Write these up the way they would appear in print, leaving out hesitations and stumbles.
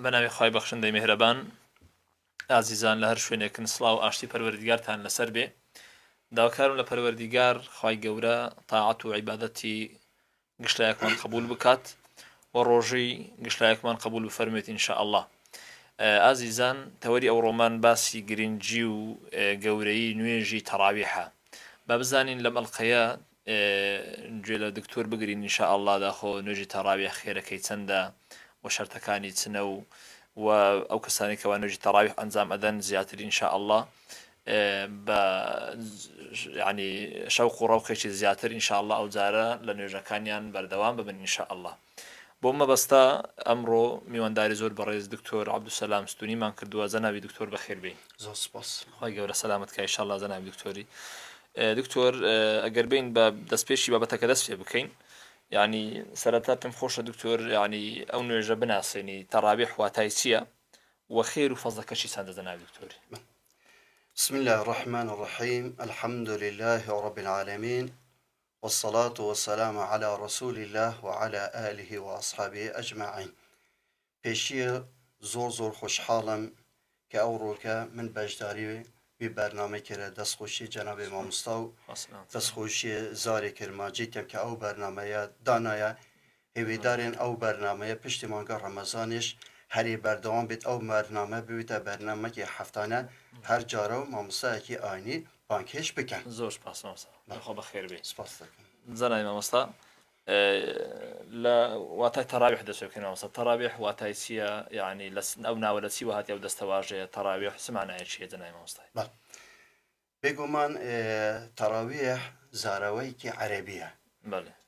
بەناوی خوای بەخشندەی میهرەبان ئازیزان لە هەر شوێنێکن سڵاو ئاشتی پەروەردگارتان لەسەر بێ داواکارم لە پەروەردگار خوای گەورە تاعەت و عیبادەتی گشتایەکمان قبول بکات و ڕۆژەی گشتایەکمان قبول بفەرمێت ئینشاء الله. ئازیزان تەوەری ئەو ڕۆمان باسی گرنگی و گەورەی نوێژی تەراویحە. با بزانین لەم ئەڵقەیە گوێ لە دکتۆر بگرین ئینشاء الله داخۆ نوێژی تەراویح خێرەکەی چەندە و شەرتەکانی چنە و ئەو کەسانی کەوا نوێژی تەراویح ئەنجام ئەدەن زیاتر ئینشاء الله بە یعنی شەوق و ڕەوقێکی زیاتر ئینشاء الله ئەو جارە لە نوێژەکانیان بەردەوام ببن ئینشاء الله. بۆ مەبەستا ئەمڕۆ میوانداری زۆر بەڕێز دکتۆر عەبدولسەلام ستونیمان کردووە. جەنابی دکتۆر بەخێر بێی. زۆر سپاس. خی گەورە سەلامەتکە ئینشاءالله جەنابی دکتۆری. دکتۆر ئەگەر بین بە دەستپێشی بابەتەکە دەست پێ بکەین، یعنی سەرەتا پێم خۆشە دکتۆر یعنی ئەو نوێژە بناسێنی تەراویح واتای چییە و خێر و فەزلەکەشی چەندە جەنابی دکتۆری؟ بسم الله الرحمن الرحيم الحمد لله رب العالمين والصلاة والسلام على رسول الله وعلى آله وأصحابه أجمعين. پیشی زور خوشحالم که اوروکا من بجداری بی برنامه کرده دستخوشی جناب امام مستو دستخوشی زاری کرماجی که او برنامه دانایا هیویدارین او برنامه پشتیمانگاه رمضانش هری بردوام بید او برنامه بیویتا برنامه که هفتانه هر جارو مامسا کی آینی بانکش بکن. زور سپاس مامسا. خب بخیر بی. سپاس دکن. زنای مامسا لا واتای تراویح دەست بکەین مامسا. تراویح واتای چییە؟ یعنی ئەو ناوە لە چی وهاتی ئەو دەستەواژەیە تراویح سمانایە چییە جەنای مامۆستای؟ بێگومان تراویح زاراوەیەکی عەرەبیە.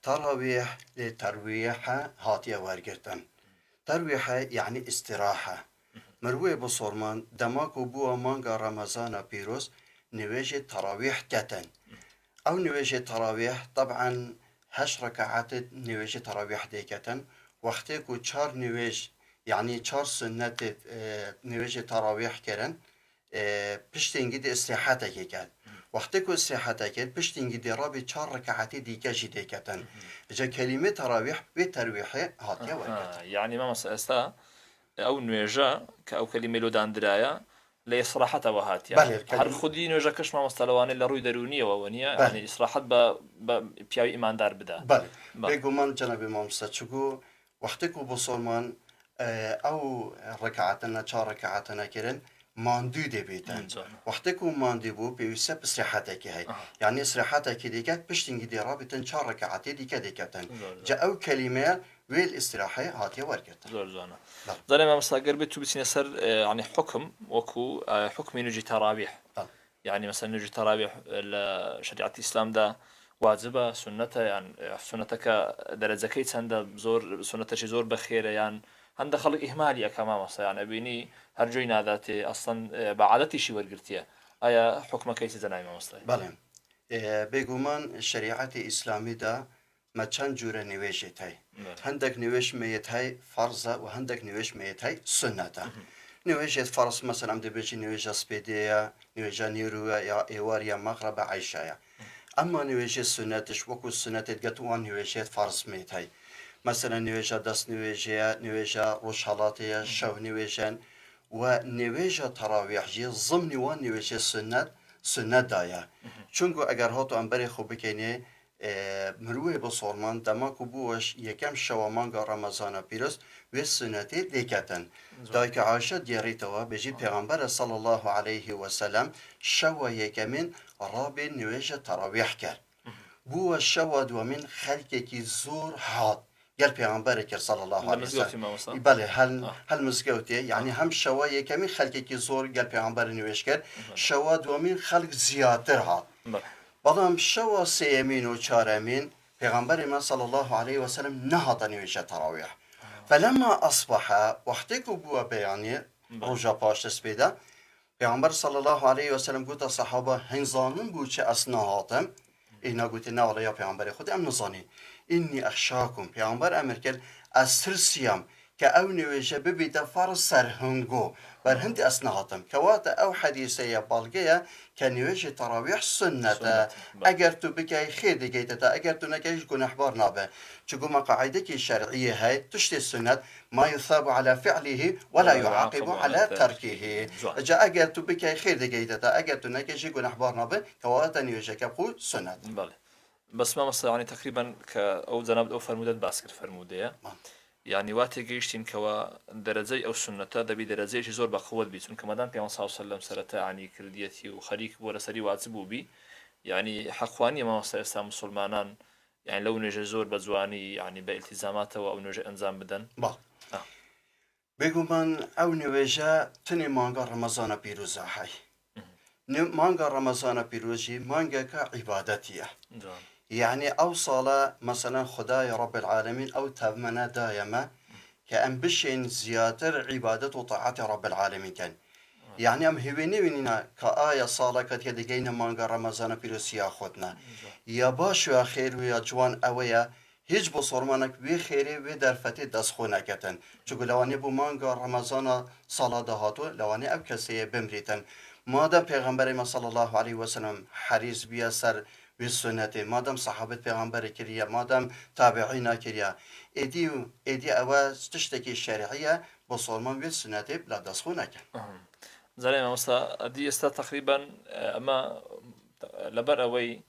تراویح لێ تەرویحە هاتیە وەرگرتن. ترویحە یعنی استراحە. مروێ بۆ سۆرمان دەماک و بووە مانگا ڕەمەزانە پیرۆز نوێژی تراویح کەتن. ئەو نوێژی تراویح طبعاً 8 ركعات نوێژی تراویح دەیکەتن. وەختێک و 4 نوێژ یعنی 4 سنەت نوێژی تراویح کردن پشتینگی دی استراحەتێکی کرد. وەختێک و استراحەتەکەت پشتینگی دی ڕابی 4 ركعاتی دیکەشی دەیکەتن. جا کەلیمە تراویح وێ تەرویحێ هاتیە وەرگرتن. یعنی مامۆستا ئێستا ئەو نوێژە کە ئەو کەلیمەی لۆ دانرایە لە ئیسراحەتەوە هاتیە. هەر خودی نوێژە کەش مامۆستا لەوانەیە لە ڕووی دەرونیەوە نییە، یعنی ئیسراحەت بە پیاوی ئیماندار بدا. بێگومان جەنابی مامۆستا چگو وەختێک و بۆ سۆرمان ئەو ڕکعاتەنە 4 ڕکعاتەنە کردن ماندوو دەبێتن. وەختێک و ماندوو بوو پێویستە استراحەتێکی هەیە، یعنی استراحەتێکی دیکەت پشتینگی دی ڕابێتن 4 ركعاتی دیکە دەیکەتن. جا ئەو کەلیمەیە وێ ئیستراحەیە هاتیە وەرگرتن. زۆر جوانە. زانای مامۆستا گەر بێت تو بچینە سەر یعنی حکم وەکو حکمی نوێژی تەراویح، یعنی مەسەڵەن نوێژی تەراویح لە شەریعەتی ئیسلامدا واجبە سنەتە یان سنەتەکە دەرەجەکەی چەندە؟ زۆر سنەتەشی زۆر بەخێرە یان هەندێک خەڵک ئیهمالی ئەکا مامۆستا یان ئەبینی هەر جۆی ناداتێ ئەسڵەن بە عادەتیشی وەرگرتیە. ئایا حکمەکەی چ جەنابی مامۆستای؟ بەڵێ بێگومان شریعەتی ئیسلامیدا مە چەند جورە نوێژێت هەی. هەندێک نوێژ مەیەت هەی فەرزە و هەندێک نوێژ مەیەت هەی سنەتە. نوێژێت فەرز مەسەڵەن دەبێتی نوێژە سپێدەیە، نوێژە نیروە یا ئێوار یا مەغرب بە عەیشایە. ئەمما نوێژێ سنەتش وەکو سنەتێت گەتوان نوێژێت فەرز مێت هەی. مەسەڵەن نوێژە دەست نوێژەیە، نوێژە ڕۆژهەڵاتەیە، شەو نوێژەن و نوێژە تەراویحژی زمنی وان نوێژێ سنەتدایە. چونکو ئەگەر هاتو ئەمبەرێ خۆ بکەینێ مروێ بە سۆڵمان دەماک و بووەش یەکەم شەوە مانگا ڕەمەزانە پیرۆز وێ سنەتێ دەیکەتن. دایکە عایشە دیێڕیتەوە بێژی پێغەمبەرە صلی الله عليه وسلم شەوە یەکەمین ڕابێ نوێژە تەراویح کرد. بووە شەوە دووەمین خەڵکێکی زۆر هات گەر پێغەمبەرە کرد صلی الله عليه وسلم. بەڵێ هەل مزگەوتێ یعنی هەم شەوە یەکەمین خەڵکێکی زۆر گەر پێغەمبەر نوێژ کرد، شەوە دووەمین خەڵک زیاتر هات. بەڵام شەوە سێیەمین و چارەمین پێغەمبەری من صلی الله عليه وسلم نەهاتە نوێژە تەراویح. فلما أصبح وەختێک و بووە بەیانی ڕۆژە پاش دەستپێدا پێغەمبەر صلی الله عليه وسلم گوتە سەحابە هەنگزانم بوو چ ئەس نەهاتم. ئینا گوتی ناوەڵە یا پێغەمبەری خودی ئەم نزانی ئینی ئەخشاکم. پێغەمبەر ئەمر کرد ئەس ترسیام کە ئەو نوێژە ببیتە فەرز سەرهەنگۆ بل هندي أصنعتم كواتا أو حديثية بالغية كنيوش تراويح سنة أجرتو بكي خير دقيتتا أجرتو نكيش كون أحبار نابه شكو ما قاعدك الشرعية هاي تشتي السنة ما يثاب على فعله ولا يعاقب على تركه جاء أجرتو بكي خير دقيتتا أجرتو نكيش كون أحبار نابه كواتا نيوش كبخو سنة بس ما مصر يعني تقريبا كأو زنابد أو فرمودات باسكر فرمودية يعني واتي جيشتين كوا درجي أو سنة دبي درجي زور بقوة بيتون كما دام بيان صلى الله عليه وسلم سرتا يعني كرديتي وخليك ورسري واتبو بي يعني حقواني ما مصر إسلام مسلمانان يعني لو نجي زور بزواني يعني بالتزاماته أو نجي أنزام بدن بگو من او نویجه تنی مانگا رمضان پیروزه های مانگا رمضان پیروزی مانگا که عبادتیه يعني أو صلاة مثلا خداي رب العالمين أو تمنى دائما كأن بشين زيادة عبادة وطاعة رب العالمين كان يعني أم هوني ونينا كآية صلاة كتير مانغا رمضان بيروسيا خدنا يا باش يا خير ويا جوان أويا هیچ بصرمانك بخير ودرفتي دسخونا كتن چون لواني بو مانغا رمضان صلاة دهاتو لواني أب كسي بمريتن مادام پیغمبر ما صلى الله عليه وسلم حريص بيا سر بالسنة مادام صحابة پیغمبر كريا مادام تابعين كريا إدي أواز تشتكي الشرعية بصرمان بالسنة بلا دسخونا كتن زلمه مستا دي استا تقريبا اما لبر اوي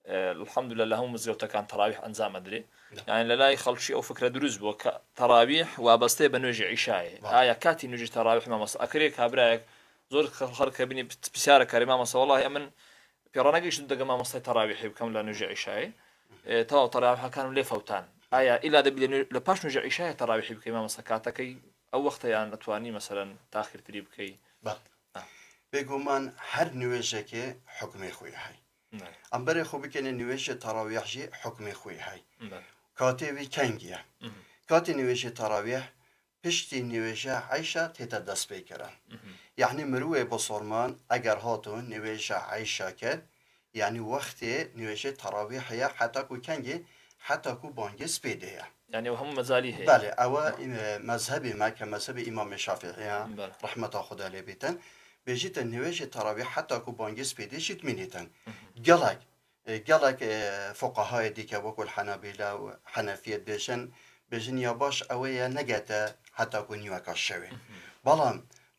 الحمد لله هم مزيوتا كان تراويح انزام ادري يعني لا يخلشي او فكره دروز بو تراويح وابسته بنوجي عشاء ايا كاتي نوجي تراويح ما مس اكريك ابراك زور خلق بني بسياره كريمه مس والله امن بيرانقيش دغ ما مس تراويح بكم نوجي عشاء تو تراويح كانوا لي فوتان ايا الى دبي لباش نوجي عشاء تراويح بكم مس كاتكي او وقت يعني اتواني مثلا تاخير تريبكي بگو من هر نویجه که حکم خوی های ام برای خوبی که نویجه تراویح جی حکم خوی های کاتی وی کنگیه کاتی نویجه تراویح پشتی نویجه عیشه تیتا دست بکرن یعنی مروه بصرمان اگر هاتون نویجه عیشه کرد یعنی وقتی نویجه تراویح یا حتی کو کنگی حتی کو بانگی سپیده يعني وهم مزالي هي بله او مذهبي ما كمذهب امام الشافعي رحمه خدا عليه بيتن بيجيت النواج التراويح حتى كو بانجس بيديشت مينيتن قالك فقهاء ديك وكل الحنابلة وحنفية بيجن يا باش اويا نجاتا حتى كو نيوكا الشوي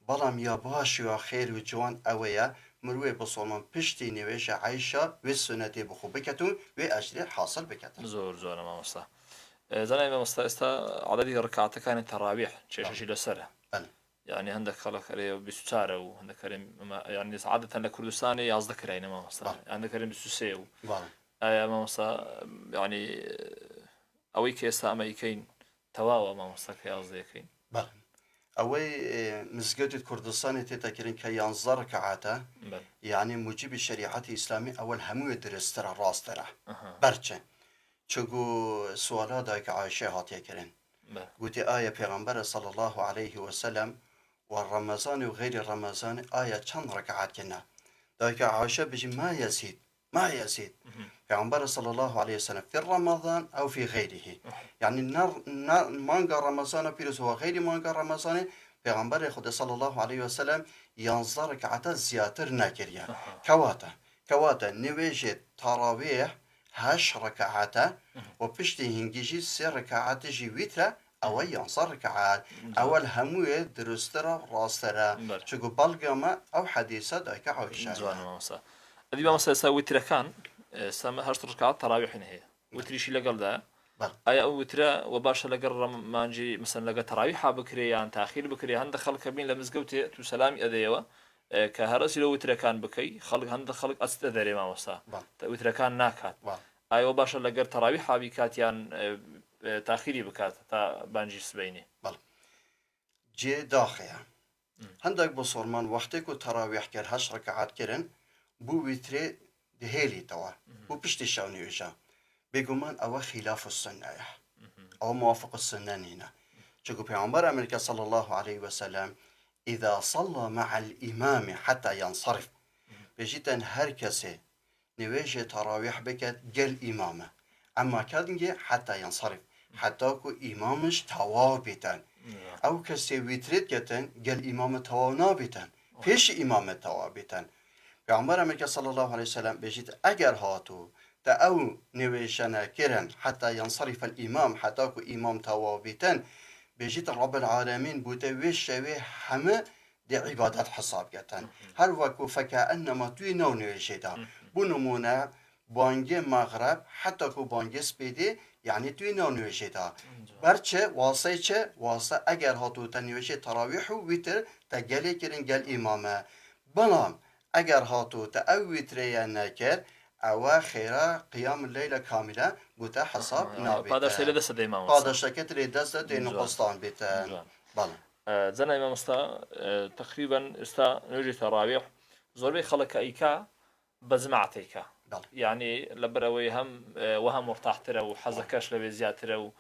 بلام يا باش يا خير وجوان اويا مروي بصومان بشتي نواج عايشة والسنة بخوبكتون واجري حاصل بكتن زور ما مصطفى زلمه مستستا عدد ركعات كانت التراويح شيء لسره يعني عندك خلق عليه بسوتاره وعندك كريم يعني عادة لكردستاني يصدق رأينا ما مصطفى عندك كريم بسوسيو أي ما مصطفى يعني أويك يستا أمريكين تواوا ما مصطفى يصدق كين أوي مسجد كردستان تتكلم كي ينظر ركعاته يعني موجب الشريعة الإسلامية أول همو درسترا راسترا برچه چگو سوالا دای که عایشه هاتیه کرن گوتی آیه پیغمبر صلی الله علیه و سلم و رمضان و غیر رمضان آیه چند رکعت کنه دای که عایشه بجی ما يزيد پیغمبر صلی الله علیه و سلم في رمضان او في غیره يعني مانگا رمضان پیروز و غیر مانگا رمضان پیغمبر خود صلی الله علیه و سلم 11 رکعت زیاتر نکریه کواتا نویجه تراویح 8 ركعات وبشتي هنجيجي 3 ركعات جي ويترا او ينصر ركعات اول همويه درسترا راسترا شكو بالقما او حديثه دايك عايشه زوان ما مسا ادي ما مسا ويترا كان سما 8 ركعات تراويح هي وتري شي لقل ده اي او وترا وباشا لقر مانجي مثلا لقى تراويح بكري يعني تاخير بكري عند خلق بين لمزقوتي تو سلامي اديوا كهرس لو وترا كان بكي خلق عند خلق استدري ما مسا وترا كان ناكات ايوه باشا لقر تراويح بكاتيان تاخيري بكات تا بانجي سبيني جي داخيا عندك بصرمان وقتي كو تراويح كر 8 ركعات كرن بو وتري دهيلي توا بو بشتي شاوني وجا بيقومان او خلاف السنه او موافق السنه هنا شكو پیغمبر امریکا صلى الله عليه وسلم اذا صلى مع الامام حتى ينصرف بجيتن هر كسي نواجه تراويح بكت قل إمامه أما كادنجي حتى ينصرف حتى كو إمامش تواو بيتن او کسی ویترید کتن گل امام تواو نابیتن پیش امام تواو بیتن پیامبر امریکا صلی الله علیه وسلم بجید اگر هاتو تا او نویشنه کرن حتی ینصرف الامام حتی که امام تواو بیتن بجید رب العالمین بوده ویش شوی همه دی عبادت حساب گتن هر وکو فکأنما توی نو نویشیده بونمونه بانگ مغرب حتی که بانگ سپیده یعنی توی نو نویشیده برچه واسه چه واسه اگر هاتو تنویش تراویح و ویتر تا گلی کرن گل امامه بلام اگر هاتو تا او ویتریه نکر او خیره قیام اللیل کامله بوده حساب نابیده پاداش تیلی دست دی امام پاداش تکت لی دست دی نقصان بیتن بله زنا امام تقريبا نوجي تراويح زور خلق ايكا بزمعتيكا يعني لبروي هم وهم مرتاح ترى وحزكاش لبي زياد ترى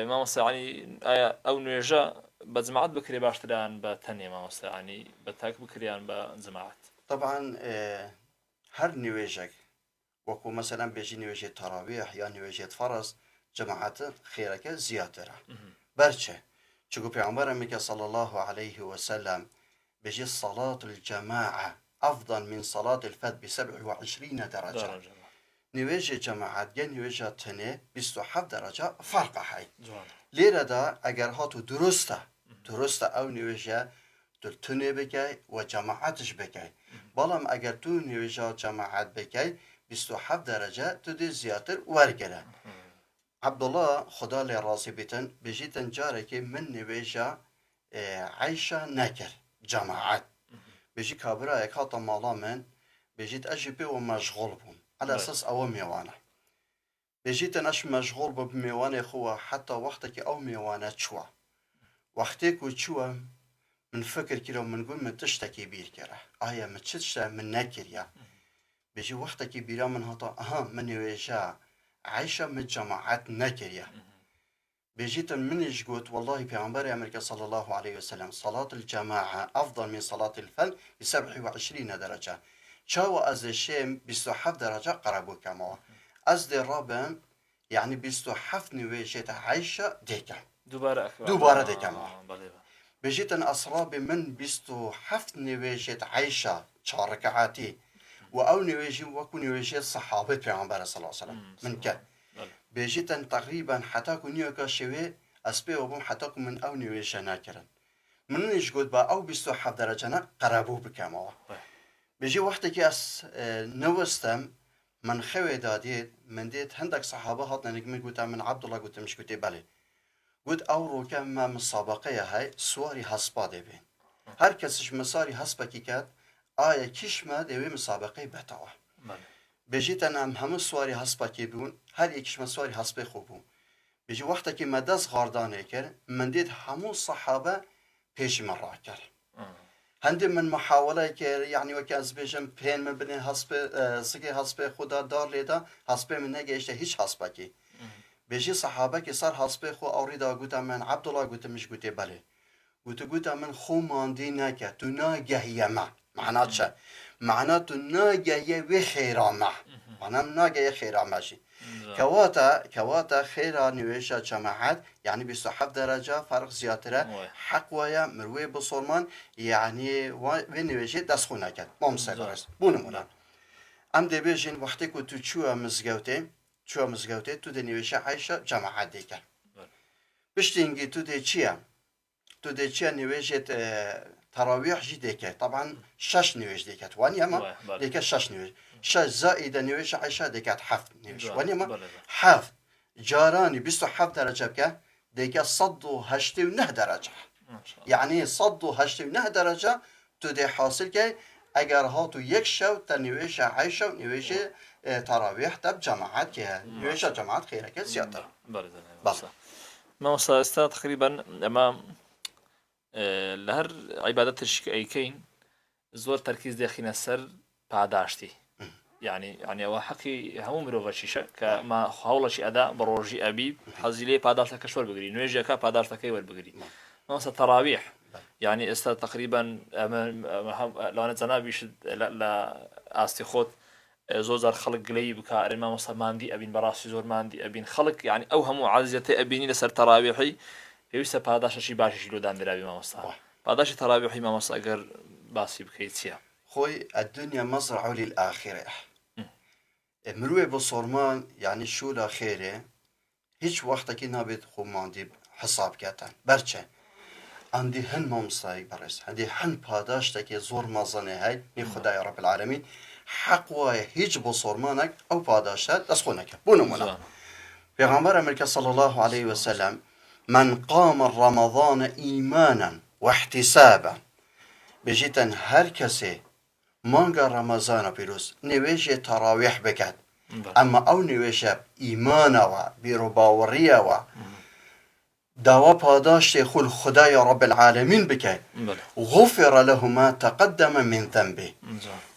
ما يعني او نوجا بزمعت بكري باشتران بتني ما يعني بتاك بكريان بزمعت طبعا هر نوجك وكو مثلا بيجي نوجي تراويح یا نوجي فرض جماعت خيرك زيادة برچه چگو پیامبر میگه صلی الله علیه و سلم بجي صلاة الجماعة أفضل من صلاة الفرد ب27 درجة نویج جماعت یا نویج تنه 27 درجه فرق هاي لیره دا اگر هاتو درسته او نویج تنه بکی و جماعتش بکی بالام اگر تو نویج جماعت بکی 27 درجه تو دی زیادتر ورگره عبدالله خدا لی راضی بیتن بجیتن جاره که من نویجا عیشه نکر جماعت بجی کابرا یک هاتا مالا من بجیت اجی بی و مشغول بون على اساس او میوانه بجیتن اش مشغول با میوانه خواه حتی وقتی که او میوانه چوا وقتی که چوا من فکر کرد من گوی من تشتکی بیر کرده آیا من تشتکی من نکریا بجی وقتی که بیرا من هاتا من نویجا عيشة من جماعات نكرية بيجيت منش قلت والله بيعنبر أمريكا صلى الله عليه وسلم صلاة الجماعة أفضل من صلاة الفرد ب27 درجة شاو از الشيم 27 درجة قربو كما از دي رابم يعني 27 نويشت عيشة ديكا دوباره ديكا بيجيت أصراب من 27 نويشت عيشة شاركعاتي و او نویجی وکو نویجی صحابه پیامبر صلی الله علیه وسلم من که بیجیتن تقریبا حتی که نیوکا شوی اسبی و بوم حتی که من او نویجی نکرن من نیش گود با او 27 درجه نه قربو بکم آوا بیجی وقتی که از نوستم من خوی دادید من دید هندک صحابه هات نگمی گوتا من عبدالله گوتا مش گوتی بله گود او رو که ما مسابقه های سواری حسبا دی بین هر کسیش مساری حسبا کی کرد آیا کشمه دوی مسابقه بتاوه بجیتن همه سواری حسبه که بون هر یکیش سواری حسبه خوب بون بجی وقتی که مدز غاردانه کرد من دید همون صحابه پیش من را کرد هندی من محاوله کرد یعنی وکی از بیشم پین من بینه حسبه سگه حسبه خدا دار لیده حسبه من نگیشته هیچ حسبه کی بجی صحابه که سر حسبه خو آوریده گوتا من عبدالله گوتا مش گوتی بله گوتا من خو ماندی نکه تو ناگهیه ما معناه چه؟ معناه تو ناگهی و خیرامه معناه ناگهی خیرامه شی كواتا خيرا نويشا جماعات يعني 27 درجة فرق زيادة حق ويا مروي بصرمان يعني ونويشي دسخونا كان ممسك بونمونا ام دي بيجين وقتی که تو چوا مزگوته تو دي نويشا عايشة جماعات ديكا بشتينجي تو دي چيا نويشت تراويح جي ديكا طبعا 6 نويش ديكا وانيما ديكا 6 نويش 6 زائد نويش عايشة ديكا 7 نويش وانيما 7 جاراني 27 درجة بكا ديكا صدو 89 درجة يعني صدو 89 درجة تو دي حاصل كي اگر هاتو یک شو تا نویش عیشه و نویش تراویح تب جماعت که نویش جماعت خیره که زیادتر بله ما وصل استاد تقريبا اما لهر عبادتش ايكين زور تركيز داخلنا السر بعداشتي يعني او حقي همو مروفشيشه كما حاولش اداء بروجي ابي حزيلي بعداشتك شور بغري نويجا كا بعداشتك ور بغري ما وصل تراويح يعني استاد تقريبا لو انا زنابيش لا استخوت زوزر خلق لي بكا الامام ماندي ابين براسي زور ماندي ابين خلق يعني اوهم عزيته ابيني لسر تراويحي پێویستە پاداشەشی باشیشی لۆدان درابی مامۆستا پاداشی تەراویحی مامۆستا ئەگەر باسی بکەیت چییە؟ خۆی الدنيا مزرعة للآخرة مروي بصورمان يعني شو لا خيره هیچ وقتکی نابێت خۆماندی حساب کاتان بەرچە ئەندی هەن مامۆستایی بەڕێز هەندی هەن پاداشتێکی زۆر مەزانێ هەی نی خدای رب العالمین حەق وایە هیچ بۆ سۆرمانێک ئەو پاداشە دەستخۆ نەکە بۆ نمونە پێغەمبەر ئەمریکا صلى الله عليه وسلم من قام رمضان إيمانا واحتسابا بجيتن هر کەسێ مانگا ڕەمەزانە پیرۆز نوێژێ تەراویح بکات ئەمە ئەو نوێژە ئیمانەوە بیرۆباوەڕیەوە داوا پاداشتێ خول خدای رب العالمین بکات غفر له ما تقدم من ذنبه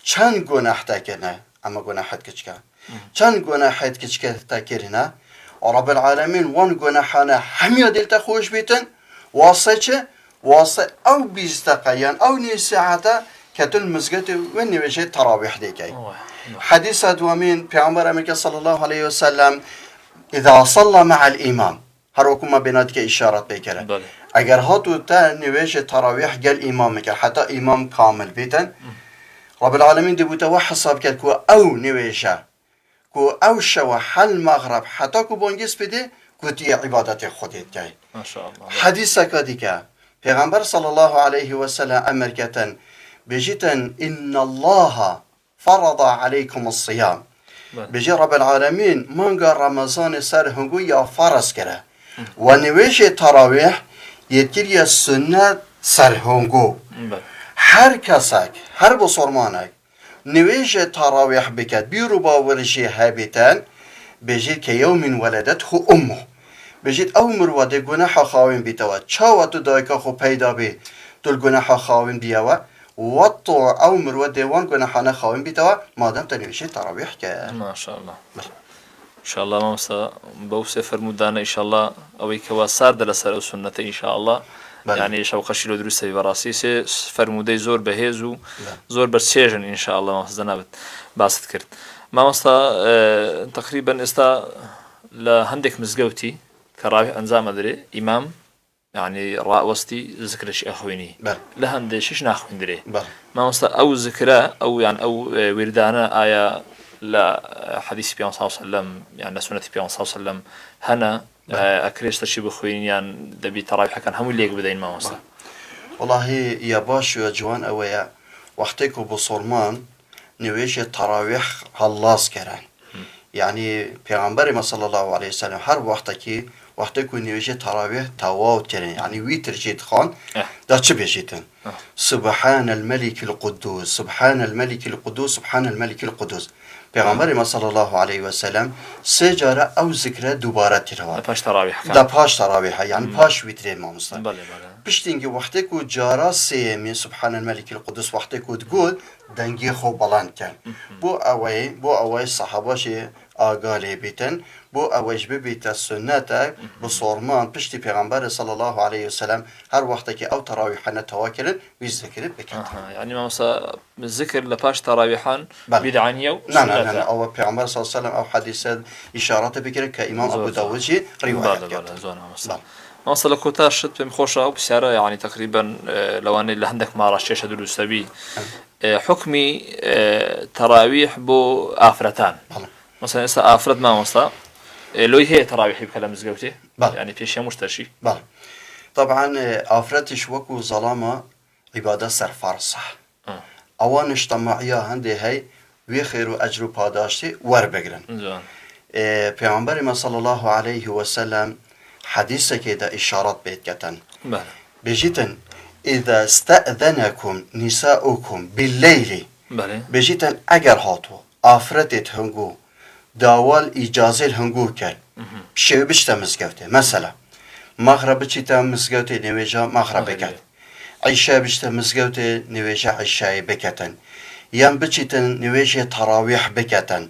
چەند گۆناحتا کردنە ئەمە گۆناحەت کچکە چەند گۆناحەت کچکە تاکردنە رب العالمین وان گۆناحانە هەمیە دڵتە خۆش بیتن واسە چه واسە ئەو 20 دقیقە یان ئەو نیو ساعەتە كتل مزجت ونوجه تراويح ديكي حديث دوامين پیغمبر امریکا صلى الله عليه وسلم اذا صلى مع الامام هروكم ما بيناتك اشاره بكره اگر هاتو تا نوجه تراويح قال امامك حتى امام كامل بيتن رب العالمين دي بوتا حساب كو او نوجه كو او شو حل مغرب حتى كو بونجس بده كوتي عبادت خودت كاي ما شاء الله حديثك ديكا پیغمبر صلى الله عليه وسلم امركتن بجيتن إن الله فرض عليكم الصيام بجي رب العالمين مانغا رمضان سر هنگو يا فرض كره ونويش تراويح يتكر السنة سر هنگو هر كسك هر بصرمانك نويش تراويح بكت بيرو باورجي هابتان بجي كيوم ولدته أمه بجيت أو مروده گناح خاوين بيتوا چاواتو دايكا خو پیدا بي تل گناح خاوين بيوا وطو او مرو ديوان كنا حنا خاوين بيتوا ما دام تنويشي تراويح ما شاء الله ان شاء الله ما بوسه فرمودانا ان شاء الله او كوا صار درس السنه ان شاء الله يعني شوقش لو دروس براسيسه فرمودي زور بهزو زور برسيجن ان شاء الله ما زنابت باست كرت ما تقريبا استا لهندك مزقوتي تراويح انزام ادري امام يعني راوستي ذكرش اخويني لهند شيش ناخوين دري ما مست او ذكرى او يعني او وردانا ايا لا حديث بيان صلى الله عليه وسلم يعني سنه بيان صلى الله عليه وسلم هنا اكريش تشي بخوين يعني دبي تراويح كان هم اللي بدين ما مست والله يا باش يا جوان اويا وقتكم بصرمان نويش تراويح خلاص كران يعني پیغمبر صلى الله عليه وسلم هر وقتكي وقتی نویشه تراویح تواو ترین یعنی ویتر جید خان دا چه بجیتن سبحان الملك القدوس سبحان الملك القدوس سبحان الملك القدوس پیغمبر ما صلی الله علیه و سلم سه جاره او ذکر دوباره تیروان دا پاش تراویح یعنی پاش ویتر ما مستن پشتینگی وقتی که جاره سه من سبحان الملك القدوس وقتی که تقول دنگی خوب بلند کن بو اوای صحابه آگاهی بیتن بو اوج ببیت السنة بصورمان پشتی پیغمبر صلی الله علیه و سلم هر وقت که او تراویحنا تواکلن ویز ذکر بکن یعنی ما مثلا ذکر لپاش تراویحان بدعنیه نه او پیغمبر صلی الله علیه و سلم او حدیث اشارات بکره که امام ابو داود جی روایت کرد مثلا كوتاش شت بمخوشة أو بسعره يعني تقريبا لو أنا اللي عندك ما رشيشة دروس بي حكمي تراويح بو آفرتان مثلا إسا آفرت ما مصا لو هي تراويح بكلام زوجته يعني في شيء مشترشي طبعا آفرتش وكو ظلامة عبادة سرفار صح اوان اجتماعية هندي هاي وخير وأجر پاداشتي ور بگرن پیغمبر ما صلى الله عليه وسلم حديثة كده إشارات بيت كتن بجيتن إذا استأذنكم نساؤكم بالليل بجيتن أجر هاتو آفرتت هنگو داوال إجازة هنگو كر شو بشتا مزگوته مثلا مغرب بچيتا مزگوته نويجا مغرب بكت عشاء بشتا مزگوته نويجا عشاء بكتن يام بچيتا نويجا تراويح بكتن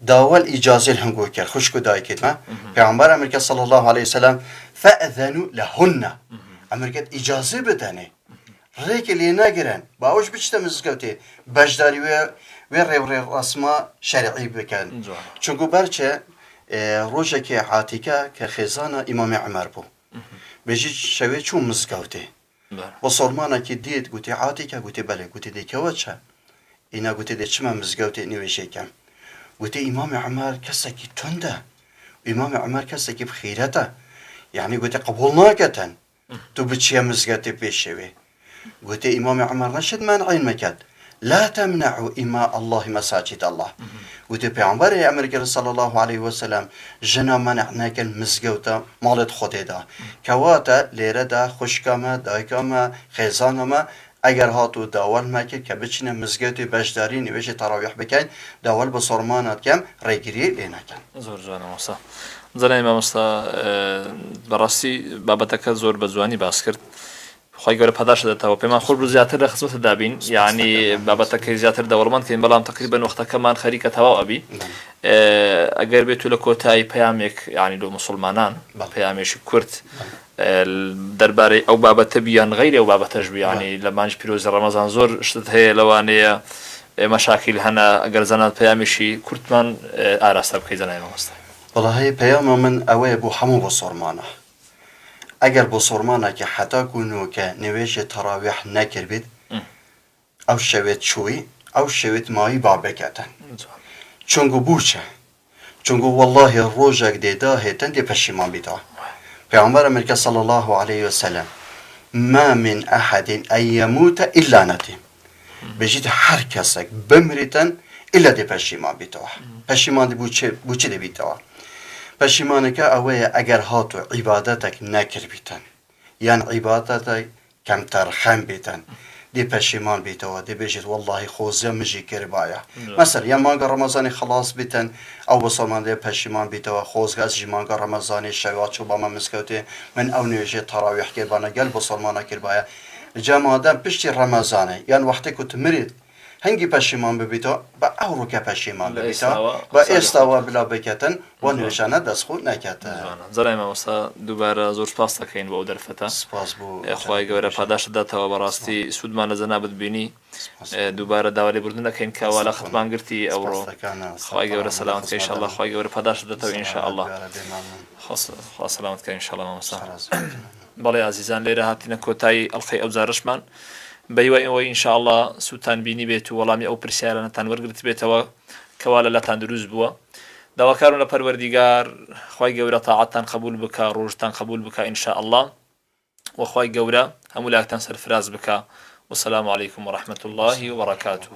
داول إجازة هنگو كر خوشكو داي كتما پیغمبر أمريكا صلى الله عليه وسلم فأذنوا لهن أمريكا إجازة بدنه ريك اللي ناقرن باوش بچتا مزگوته بجداري و رسمه شرعی بکن چونکو برچه روزه که عاتیکه که خزانه امام عمر بو بيجي شوي شو مزقوتي وصرمانا كي ديت قلت عاتيك قلت بلى قلت دي كوتشا إنا قلت دي شما مزقوتي نيوشي كم قلت إمام عمر كسكي تنده إمام عمر كسكي بخيرته يعني قلت قبولناكة تو بتشي مزقوتي بيشوي قلت إمام عمر نشد مانعين مكان لا تمنعوا إماء الله مساجد الله قلت بيعنبر أمريكا صلى الله عليه وسلم جنا منعناك المزقوتة مالت خديدا كواتا ليردا خشكاما دايكاما خيزانما اگر هاتو داول ماكي كبتشنا مزقوتي بجداري نويش تراويح بكين داول بصرمانات كم ريقري لينا كان زور جانا موسى زنا إمام موسى براسي بابتك زور بزواني باسكرت خواهی گەورە پاداش دەداتەوە پێمان خۆش زیاتر لە خزمەتە دابین یعنی بابەتەکەی زیاتر دەوڵەمەندکەین بەڵام تقریبا وەختەکەمان خەریکە تەواو ئەبی ئەگەر بێت لە کۆتایی پەیامێک یعنی لە موسڵمانان پەیامێکی کورد دەربارەی ئەو بابەتە بیان غەیری ئەو بابەتەش بی یعنی لە مانج پیرۆزی ڕەمەزان زۆر شتت هەیە لەوانەیە مەشاکیل هەنا ئەگەر زەنات پەیامێکی کورتمان ئاراستە بکەی زەنای مامۆستا والله هەیە پەیامە من ئەوەیە بۆ هەموو بۆسۆرمانە اگر بصرمانه که حتی کنو که نویش تراویح نکربید او شوید شوی او شوید مایی بابه کتن چونگو بوچه چونگو والله روژک دیده هیتن دی پشیمان بیده پیامبر امریکا صلی الله علیه وسلم ما من احد ان يموت الا ندم بجید هر کسک بمریتن الا دی پشیمان بیده پشیمان دی بوچه دی بیده پشیمانەکە ئەوەیە ئەگەر هاتو عیبادەتێک نەکردبیتن یان عیبادەتێک کەمتر خەم بیتن دی پەشیمان بیتەوە دەبێژێت وەڵڵاهی خۆزیە مژی کردبایە مەسەر یان مانگە ڕەمەزانی خلاص بیتن ئەو بەسەڵمان دێ پەشیمان بیتەوە خۆزگەزی مانگە ڕەمەزانی شەوات چوو بەمە مزگەوتێ من ئەو نوێژێ تەراویح کردبانە گەل بەسەڵمانە کردبایە جەمادەم پشتی ڕەمەزانە یان وەختێک و تمرید هنگی پشیمان ببیتو با او رو که پشیمان ببیتو با استوا بلا بکتن و نوشانه دست خود نکتن زرای مامۆستا دووبارە زۆر سپاس دەکەین بۆ ئەو دەرفەتە سپاس بۆ خی گەورە پاداش دەداتەوە بەڕاستی سوودمان لە زەنا بتبینی دووبارە داوای بردن دەکەین کەوا لە خەتمان گرتی ئەوڕۆ خی گەورە سەلامتکە ئینشاءالله خی گەورە پاداش دەداتەوە ئینشاءالله خوا سەلامتکە ئینشاءالله مامۆستا بەڵێ ئازیزان لێرە هاتینە کۆتایی ئەڵقەی ئەو جارشمان بەیوە ئەوەی ئینشاءالله سووتان بینی بێت و وەڵامی ئەو پرسیارانەتان وەرگرت بێتەوە کەوا لەلاتان دروست بووە داواکارم لە پەروەردیگار خی گەورە تاعەتتان قبول بکە ڕۆژتان قبول بکە ئینشاءالله وخی گەورە هەموو لاکتان سەرفراز بکە والسلام عليكم ورحمة الله وبركاته